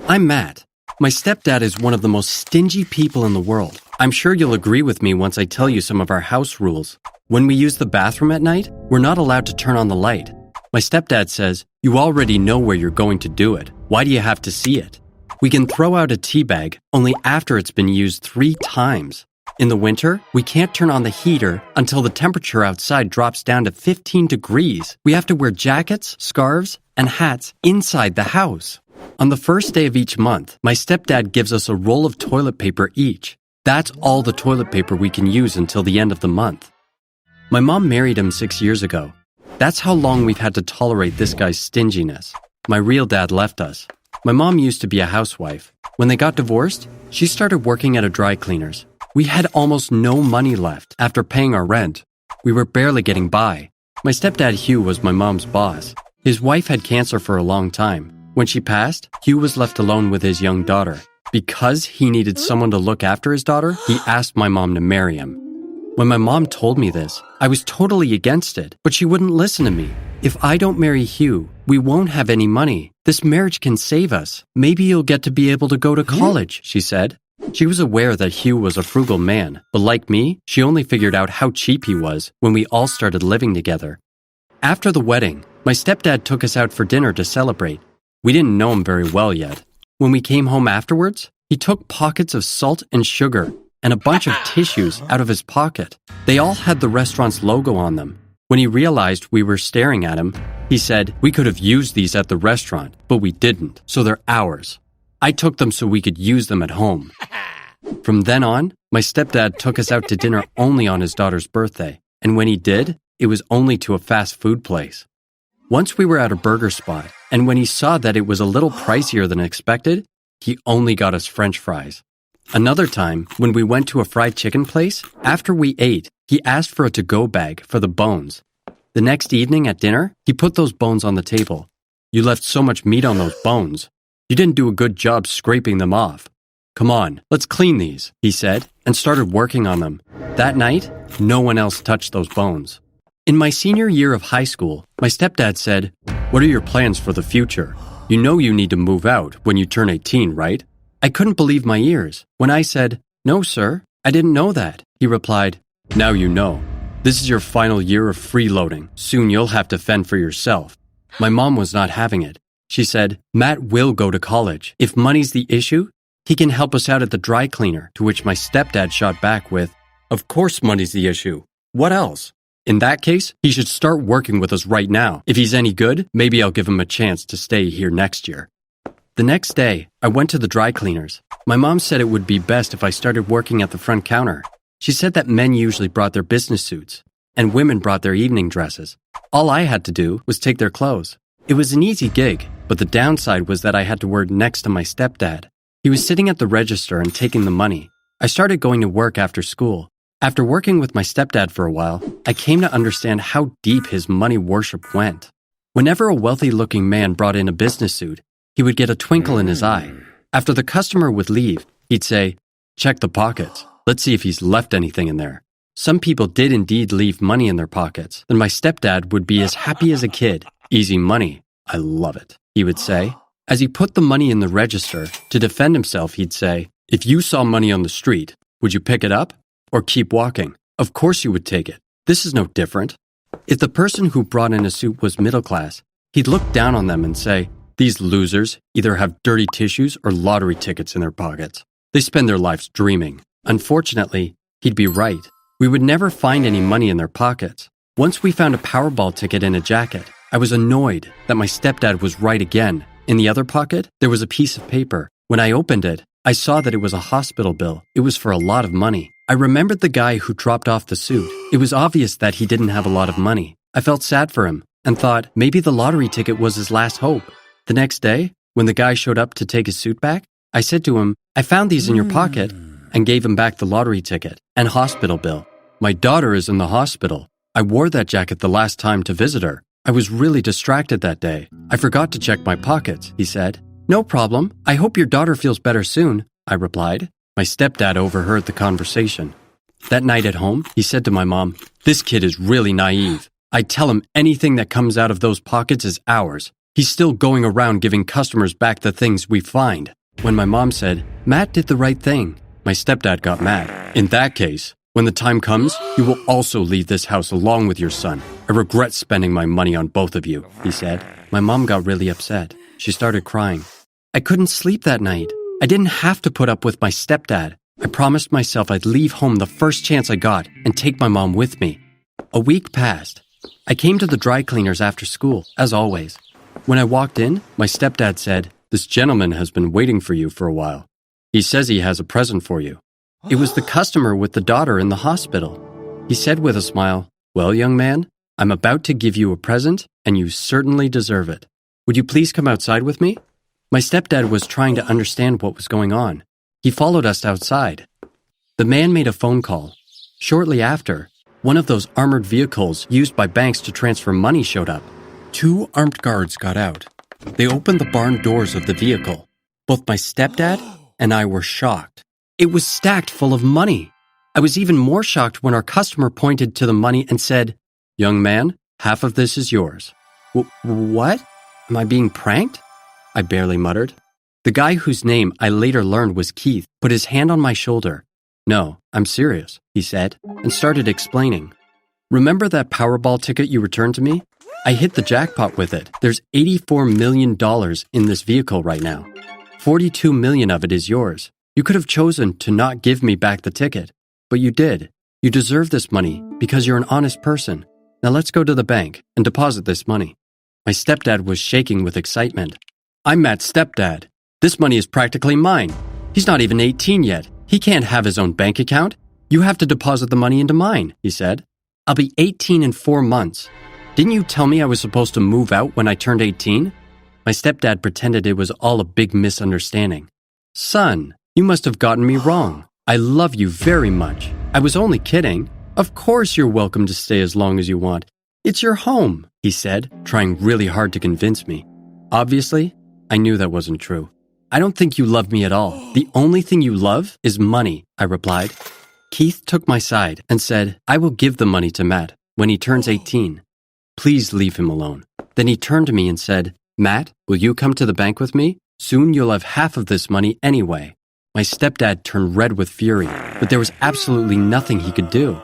I'm Matt. My stepdad is one of the most stingy people in the world. I'm sure you'll agree with me once I tell you some of our house rules. When we use the bathroom at night, we're not allowed to turn on the light. My stepdad says, "You already know where you're going to do it. Why do you have to see it?" We can throw out a tea bag only after it's been used 3 times. In the winter, we can't turn on the heater until the temperature outside drops down to 15 degrees. We have to wear jackets, scarves, and hats inside the house. On the first day of each month, my stepdad gives us a roll of toilet paper each. That's all the toilet paper we can use until the end of the month. My mom married him 6 years ago. That's how long we've had to tolerate this guy's stinginess. My real dad left us. My mom used to be a housewife. When they got divorced, she started working at a dry cleaner's. We had almost no money left after paying our rent. We were barely getting by. My stepdad Hugh was my mom's boss. His wife had cancer for a long time. When she passed, Hugh was left alone with his young daughter. Because he needed someone to look after his daughter, he asked my mom to marry him. When my mom told me this, I was totally against it, but she wouldn't listen to me. "If I don't marry Hugh, we won't have any money. This marriage can save us. Maybe you'll get to be able to go to college," she said. She was aware that Hugh was a frugal man, but like me, she only figured out how cheap he was when we all started living together. After the wedding, my stepdad took us out for dinner to celebrate. We didn't know him very well yet. When we came home afterwards, he took pockets of salt and sugar and a bunch of tissues out of his pocket. They all had the restaurant's logo on them. When he realized we were staring at him, he said, "We could have used these at the restaurant, but we didn't, so they're ours. I took them so we could use them at home." From then on, my stepdad took us out to dinner only on his daughter's birthday, and when he did, it was only to a fast food place. Once we were at a burger spot, and when he saw that it was a little pricier than expected, he only got us French fries. Another time, when we went to a fried chicken place, after we ate, he asked for a to-go bag for the bones. The next evening at dinner, he put those bones on the table. "You left so much meat on those bones. You didn't do a good job scraping them off. Come on, let's clean these," he said, and started working on them. That night, no one else touched those bones. In my senior year of high school, my stepdad said, "What are your plans for the future? You know you need to move out when you turn 18, right?" I couldn't believe my ears. When I said, "No, sir, I didn't know that," he replied, "Now you know. This is your final year of freeloading. Soon you'll have to fend for yourself." My mom was not having it. She said, "Matt will go to college. If money's the issue, he can help us out at the dry cleaner," to which my stepdad shot back with, "Of course money's the issue. What else? In that case, he should start working with us right now. If he's any good, maybe I'll give him a chance to stay here next year." The next day, I went to the dry cleaners. My mom said it would be best if I started working at the front counter. She said that men usually brought their business suits, and women brought their evening dresses. All I had to do was take their clothes. It was an easy gig, but the downside was that I had to work next to my stepdad. He was sitting at the register and taking the money. I started going to work after school. After working with my stepdad for a while, I came to understand how deep his money worship went. Whenever a wealthy-looking man brought in a business suit, he would get a twinkle in his eye. After the customer would leave, he'd say, "Check the pockets. Let's see if he's left anything in there." Some people did indeed leave money in their pockets, and my stepdad would be as happy as a kid. "Easy money. I love it," he would say. As he put the money in the register, to defend himself, he'd say, "If you saw money on the street, would you pick it up or keep walking? Of course you would take it. This is no different." If the person who brought in a suit was middle class, he'd look down on them and say, "These losers either have dirty tissues or lottery tickets in their pockets. They spend their lives dreaming." Unfortunately, he'd be right. We would never find any money in their pockets. Once we found a Powerball ticket in a jacket. I was annoyed that my stepdad was right again. In the other pocket, there was a piece of paper. When I opened it, I saw that it was a hospital bill. It was for a lot of money. I remembered the guy who dropped off the suit. It was obvious that he didn't have a lot of money. I felt sad for him and thought maybe the lottery ticket was his last hope. The next day, when the guy showed up to take his suit back, I said to him, "I found these in your pocket," and gave him back the lottery ticket and hospital bill. "My daughter is in the hospital. I wore that jacket the last time to visit her. I was really distracted that day. I forgot to check my pockets," he said. "No problem. I hope your daughter feels better soon," I replied. My stepdad overheard the conversation. That night at home, he said to my mom, "This kid is really naive. I tell him anything that comes out of those pockets is ours. He's still going around giving customers back the things we find. When my mom said, Matt did the right thing, my stepdad got mad. In that case, when the time comes, you will also leave this house along with your son. I regret spending my money on both of you, he said. My mom got really upset. She started crying. I couldn't sleep that night. I didn't have to put up with my stepdad. I promised myself I'd leave home the first chance I got and take my mom with me. A week passed. I came to the dry cleaners after school, as always. When I walked in, my stepdad said, "This gentleman has been waiting for you for a while. He says he has a present for you." It was the customer with the daughter in the hospital. He said with a smile, "Well, young man, I'm about to give you a present, and you certainly deserve it. Would you please come outside with me?" My stepdad was trying to understand what was going on. He followed us outside. The man made a phone call. Shortly after, one of those armored vehicles used by banks to transfer money showed up. 2 armed guards got out. They opened the barn doors of the vehicle. Both my stepdad and I were shocked. It was stacked full of money. I was even more shocked when our customer pointed to the money and said, "Young man, half of this is yours." What? Am I being pranked? I barely muttered. The guy whose name I later learned was Keith put his hand on my shoulder. "No, I'm serious," he said, and started explaining. "Remember that Powerball ticket you returned to me? I hit the jackpot with it. There's $84 million in this vehicle right now. 42 million of it is yours. You could have chosen to not give me back the ticket, but you did. You deserve this money because you're an honest person. Now let's go to the bank and deposit this money." My stepdad was shaking with excitement. "I'm Matt's stepdad. This money is practically mine. He's not even 18 yet. He can't have his own bank account. You have to deposit the money into mine," he said. "I'll be 18 in 4 months. Didn't you tell me I was supposed to move out when I turned 18? My stepdad pretended it was all a big misunderstanding. "Son, you must have gotten me wrong. I love you very much. I was only kidding. Of course you're welcome to stay as long as you want. It's your home," he said, trying really hard to convince me. Obviously, I knew that wasn't true. "I don't think you love me at all. The only thing you love is money," I replied. Keith took my side and said, "I will give the money to Matt when he turns 18. Please leave him alone." Then he turned to me and said, "Matt, will you come to the bank with me? Soon you'll have half of this money anyway." My stepdad turned red with fury, but there was absolutely nothing he could do.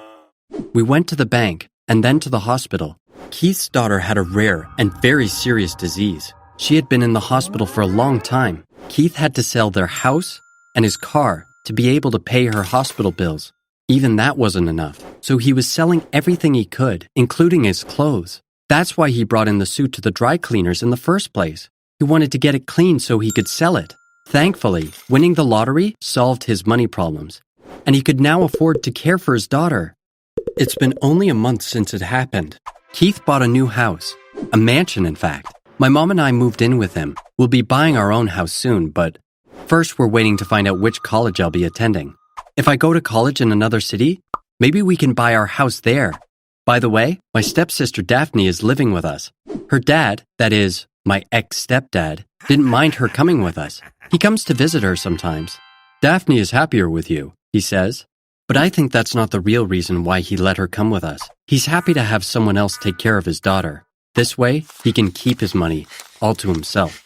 We went to the bank and then to the hospital. Keith's daughter had a rare and very serious disease. She had been in the hospital for a long time. Keith had to sell their house and his car to be able to pay her hospital bills. Even that wasn't enough, so he was selling everything he could, including his clothes. That's why he brought in the suit to the dry cleaners in the first place. He wanted to get it clean so he could sell it. Thankfully, winning the lottery solved his money problems, and he could now afford to care for his daughter. It's been only a month since it happened. Keith bought a new house, a mansion in fact. My mom and I moved in with him. We'll be buying our own house soon, but first we're waiting to find out which college I'll be attending. If I go to college in another city, maybe we can buy our house there. By the way, my stepsister Daphne is living with us. Her dad, that is, my ex-stepdad, didn't mind her coming with us. He comes to visit her sometimes. "Daphne is happier with you," he says. But I think that's not the real reason why he let her come with us. He's happy to have someone else take care of his daughter. This way, he can keep his money all to himself.